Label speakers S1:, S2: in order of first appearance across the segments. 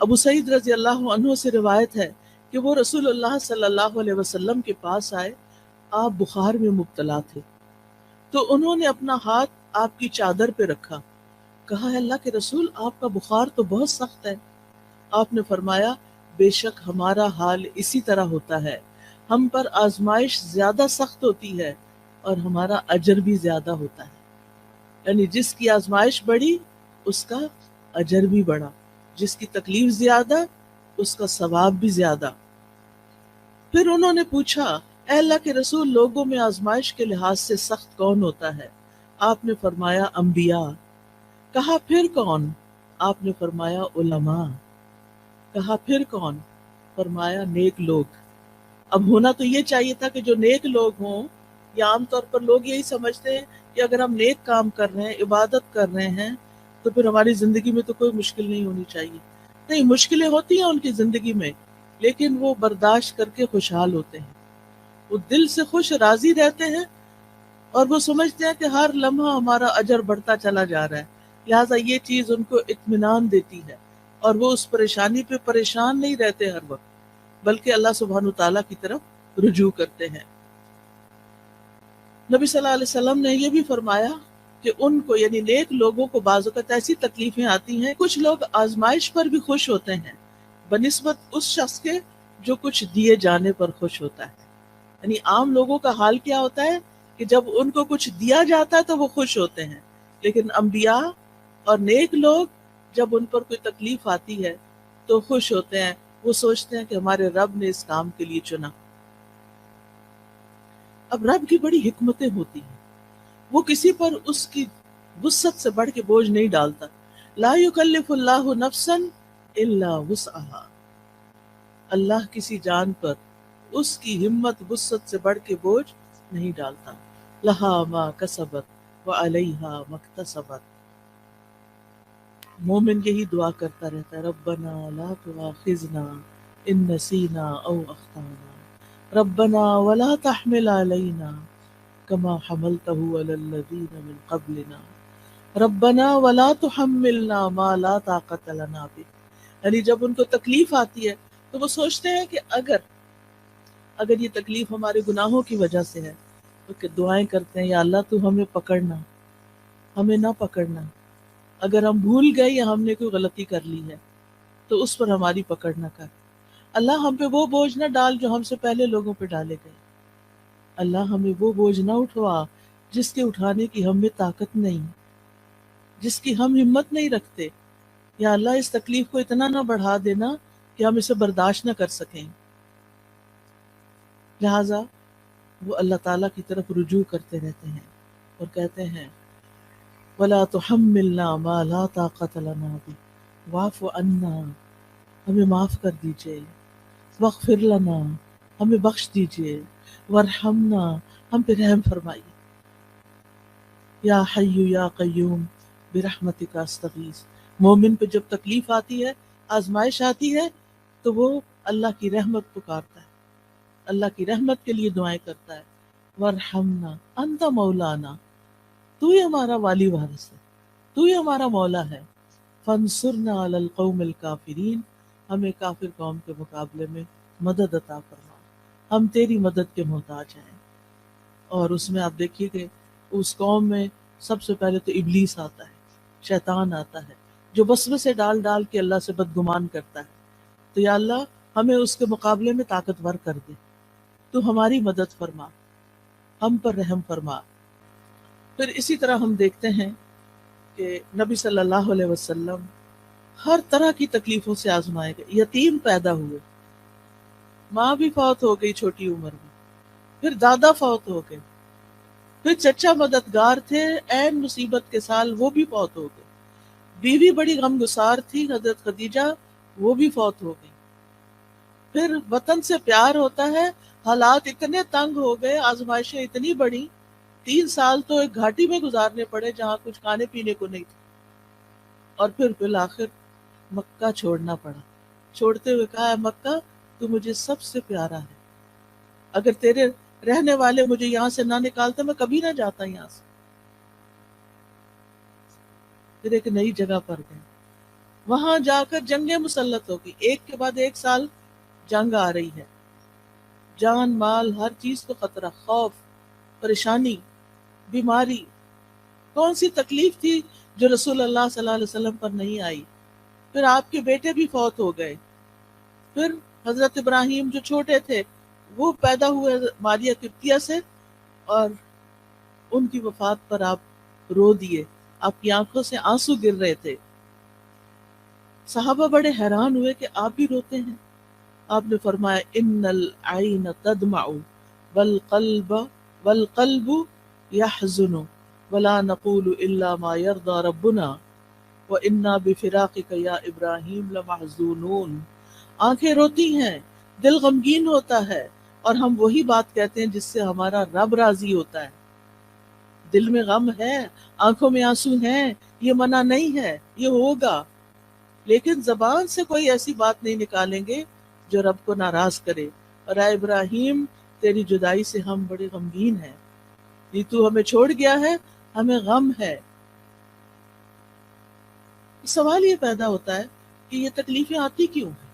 S1: ابو سعید رضی اللہ عنہ سے روایت ہے کہ وہ رسول اللہ صلی اللہ علیہ وسلم کے پاس آئے، آپ بخار میں مبتلا تھے، تو انہوں نے اپنا ہاتھ آپ کی چادر پہ رکھا، کہا ہے اللہ کے رسول آپ کا بخار تو بہت سخت ہے۔ آپ نے فرمایا بے شک ہمارا حال اسی طرح ہوتا ہے، ہم پر آزمائش زیادہ سخت ہوتی ہے اور ہمارا اجر بھی زیادہ ہوتا ہے، یعنی جس کی آزمائش بڑھی اس کا اجر بھی بڑھا، جس کی تکلیف زیادہ اس کا ثواب بھی زیادہ۔ پھر انہوں نے پوچھا اے اللہ کے رسول لوگوں میں آزمائش کے لحاظ سے سخت کون ہوتا ہے؟ آپ نے فرمایا انبیاء۔ کہا پھر کون؟ آپ نے فرمایا علماء۔ کہا پھر کون؟ فرمایا نیک لوگ۔ اب ہونا تو یہ چاہیے تھا کہ جو نیک لوگ ہوں، یا عام طور پر لوگ یہی سمجھتے ہیں کہ اگر ہم نیک کام کر رہے ہیں، عبادت کر رہے ہیں، تو پھر ہماری زندگی میں تو کوئی مشکل نہیں ہونی چاہیے۔ نہیں، مشکلیں ہوتی ہیں ان کی زندگی میں، لیکن وہ برداشت کر کے خوشحال ہوتے ہیں، وہ دل سے خوش راضی رہتے ہیں، اور وہ سمجھتے ہیں کہ ہر لمحہ ہمارا اجر بڑھتا چلا جا رہا ہے، لہٰذا یہ چیز ان کو اطمینان دیتی ہے، اور وہ اس پریشانی پہ پریشان نہیں رہتے ہر وقت، بلکہ اللہ سبحانہ تعالیٰ کی طرف رجوع کرتے ہیں۔ نبی صلی اللہ علیہ وسلم نے یہ بھی فرمایا کہ ان کو یعنی نیک لوگوں کو بعض اوقات ایسی تکلیفیں آتی ہیں، کچھ لوگ آزمائش پر بھی خوش ہوتے ہیں بنسبت اس شخص کے جو کچھ دیے جانے پر خوش ہوتا ہے۔ یعنی عام لوگوں کا حال کیا ہوتا ہے کہ جب ان کو کچھ دیا جاتا ہے تو وہ خوش ہوتے ہیں، لیکن انبیاء اور نیک لوگ جب ان پر کوئی تکلیف آتی ہے تو خوش ہوتے ہیں، وہ سوچتے ہیں کہ ہمارے رب نے اس کام کے لیے چنا۔ اب رب کی بڑی حکمتیں ہوتی ہیں، وہ کسی پر اس کی وسعت سے بڑھ کے بوجھ نہیں ڈالتا۔ لا یکلف اللہ نفسا الا وسعها، اللہ کسی جان پر اس کی ہمت وسعت سے بڑھ کے بوجھ نہیں ڈالتا۔ لہا ما کسبت وعلیہا ما اکتسبت، مومن یہی دعا کرتا رہتا ہے ربنا لا تؤاخذنا ان نسینا او اخطانا ربنا ولا تحمل علینا كما حملته على الذين من قبلنا ربنا ولا تحملنا ما لا طاقت لنا به۔ یعنی جب ان کو تکلیف آتی ہے تو وہ سوچتے ہیں کہ اگر یہ تکلیف ہمارے گناہوں کی وجہ سے ہے تو کہ دعائیں کرتے ہیں یا اللہ تو ہمیں پکڑنا، ہمیں نہ پکڑنا، اگر ہم بھول گئے یا ہم نے کوئی غلطی کر لی ہے تو اس پر ہماری پکڑ نہ کر، اللہ ہم پہ وہ بوجھ نہ ڈال جو ہم سے پہلے لوگوں پہ ڈالے گئے، اللہ ہمیں وہ بوجھ نہ اٹھوا جس کے اٹھانے کی ہم میں طاقت نہیں، جس کی ہم ہمت نہیں رکھتے، یا اللہ اس تکلیف کو اتنا نہ بڑھا دینا کہ ہم اسے برداشت نہ کر سکیں۔ لہٰذا وہ اللہ تعالیٰ کی طرف رجوع کرتے رہتے ہیں اور کہتے ہیں وَلَا تُحَمِّلْنَا مَا لَا طَاقَةَ لَنَا بِهِ وَاعْفُ عَنَّا، ہمیں معاف کر دیجئے، وَاغْفِرْ لَنَا، ہمیں بخش دیجئے، وَارْحَمْنَا، ہم پہ رحم فرمائیے، یا حی یا قیوم برحمتک استغیث۔ مومن پہ جب تکلیف آتی ہے، آزمائش آتی ہے، تو وہ اللہ کی رحمت پکارتا ہے، اللہ کی رحمت کے لیے دعائیں کرتا ہے، وَارْحَمْنَا انت مولانا، تو ہی ہمارا والی وارث ہے، تو ہی ہمارا مولا ہے، فانصرنا علی القوم الکافرین، ہمیں کافر قوم کے مقابلے میں مدد عطا فرما، ہم تیری مدد کے محتاج ہیں۔ اور اس میں آپ دیکھیے کہ اس قوم میں سب سے پہلے تو ابلیس آتا ہے، شیطان آتا ہے، جو وسوسے ڈال ڈال کے اللہ سے بدگمان کرتا ہے، تو یا اللہ ہمیں اس کے مقابلے میں طاقتور کر دے، تو ہماری مدد فرما، ہم پر رحم فرما۔ پھر اسی طرح ہم دیکھتے ہیں کہ نبی صلی اللہ علیہ وسلم ہر طرح کی تکلیفوں سے آزمائے گئے، یتیم پیدا ہوئے، ماں بھی فوت ہو گئی چھوٹی عمر میں، پھر دادا فوت ہو گئے، پھر چچا مددگار تھے عین مصیبت کے سال، وہ بھی فوت ہو گئے، بیوی بڑی غمگسار تھی حضرت خدیجہ، وہ بھی فوت ہو گئی، پھر وطن سے پیار ہوتا ہے، حالات اتنے تنگ ہو گئے، آزمائشیں اتنی بڑی، 3 سال تو ایک گھاٹی میں گزارنے پڑے جہاں کچھ کھانے پینے کو نہیں تھا، اور پھر بالآخر مکہ چھوڑنا پڑا، چھوڑتے ہوئے کہا ہے مکہ تو مجھے سب سے پیارا ہے، اگر تیرے رہنے والے مجھے یہاں سے نہ نکالتے میں کبھی نہ جاتا یہاں سے۔ پھر ایک نئی جگہ پر گئے، وہاں جا کر جنگیں مسلط ہوگی، ایک کے بعد ایک سال جنگ آ رہی ہے، جان مال ہر چیز کو خطرہ، خوف، پریشانی، بیماری، کون سی تکلیف تھی جو رسول اللہ صلی اللہ علیہ وسلم پر نہیں آئی؟ پھر آپ کے بیٹے بھی فوت ہو گئے، پھر حضرت ابراہیم جو چھوٹے تھے وہ پیدا ہوئے ماریہ قبطیہ سے، اور ان کی وفات پر آپ رو دیے، آپ کی آنکھوں سے آنسو گر رہے تھے۔ صحابہ بڑے حیران ہوئے کہ آپ بھی روتے ہیں۔ آپ نے فرمایا ان العین تدمع والقلب يحزن ولا نقول الا ما يرضى ربنا وانا بفراقك یا ابراہیم لمحزونون۔ آنکھیں روتی ہیں، دل غمگین ہوتا ہے، اور ہم وہی بات کہتے ہیں جس سے ہمارا رب راضی ہوتا ہے۔ دل میں غم ہے، آنکھوں میں آنسو ہیں، یہ منع نہیں ہے، یہ ہوگا، لیکن زبان سے کوئی ایسی بات نہیں نکالیں گے جو رب کو ناراض کرے۔ اور اے ابراہیم، تیری جدائی سے ہم بڑے غمگین ہیں، یہ تو ہمیں چھوڑ گیا ہے، ہمیں غم ہے۔ سوال یہ پیدا ہوتا ہے کہ یہ تکلیفیں آتی کیوں ہیں؟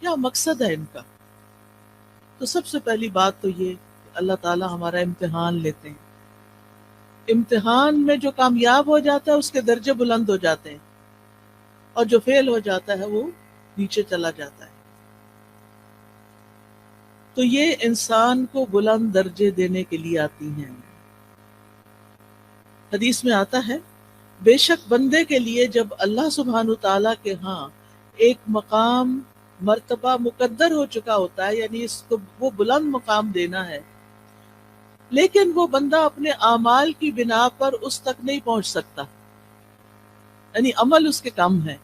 S1: کیا مقصد ہے ان کا؟ تو سب سے پہلی بات تو یہ کہ اللہ تعالی ہمارا امتحان لیتے ہیں۔ امتحان میں جو کامیاب ہو جاتا ہے اس کے درجے بلند ہو جاتے ہیں، اور جو فیل ہو جاتا ہے وہ نیچے چلا جاتا ہے۔ تو یہ انسان کو بلند درجے دینے کے لیے آتی ہیں۔ حدیث میں آتا ہے بے شک بندے کے لیے جب اللہ سبحانہ تعالیٰ کے ہاں ایک مقام مرتبہ مقدر ہو چکا ہوتا ہے، یعنی اس کو وہ بلند مقام دینا ہے، لیکن وہ بندہ اپنے اعمال کی بنا پر اس تک نہیں پہنچ سکتا، یعنی عمل اس کے کم ہے،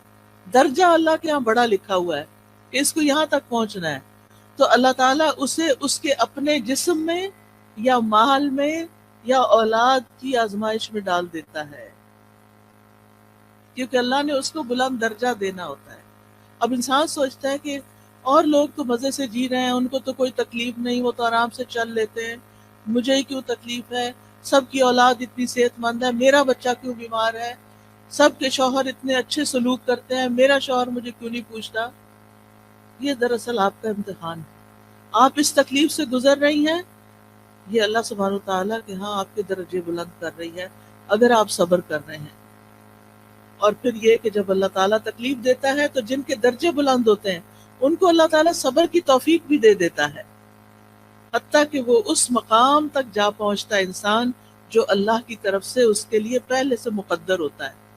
S1: درجہ اللہ کے ہاں بڑا لکھا ہوا ہے کہ اس کو یہاں تک پہنچنا ہے، تو اللہ تعالیٰ اسے اس کے اپنے جسم میں یا مال میں یا اولاد کی آزمائش میں ڈال دیتا ہے، کیونکہ اللہ نے اس کو بلند درجہ دینا ہوتا ہے۔ اب انسان سوچتا ہے کہ اور لوگ تو مزے سے جی رہے ہیں، ان کو تو کوئی تکلیف نہیں، وہ تو آرام سے چل لیتے ہیں، مجھے ہی کیوں تکلیف ہے؟ سب کی اولاد اتنی صحت مند ہے، میرا بچہ کیوں بیمار ہے؟ سب کے شوہر اتنے اچھے سلوک کرتے ہیں، میرا شوہر مجھے کیوں نہیں پوچھتا؟ یہ دراصل آپ کا امتحان ہے۔ آپ اس تکلیف سے گزر رہی ہیں، یہ اللہ سبحانہ وتعالیٰ کے ہاں آپ کے درجے بلند کر رہی ہے اگر آپ صبر کر رہے ہیں۔ اور پھر یہ کہ جب اللہ تعالیٰ تکلیف دیتا ہے تو جن کے درجے بلند ہوتے ہیں ان کو اللہ تعالیٰ صبر کی توفیق بھی دے دیتا ہے، حتیٰ کہ وہ اس مقام تک جا پہنچتا ہے انسان جو اللہ کی طرف سے اس کے لیے پہلے سے مقدر ہوتا ہے۔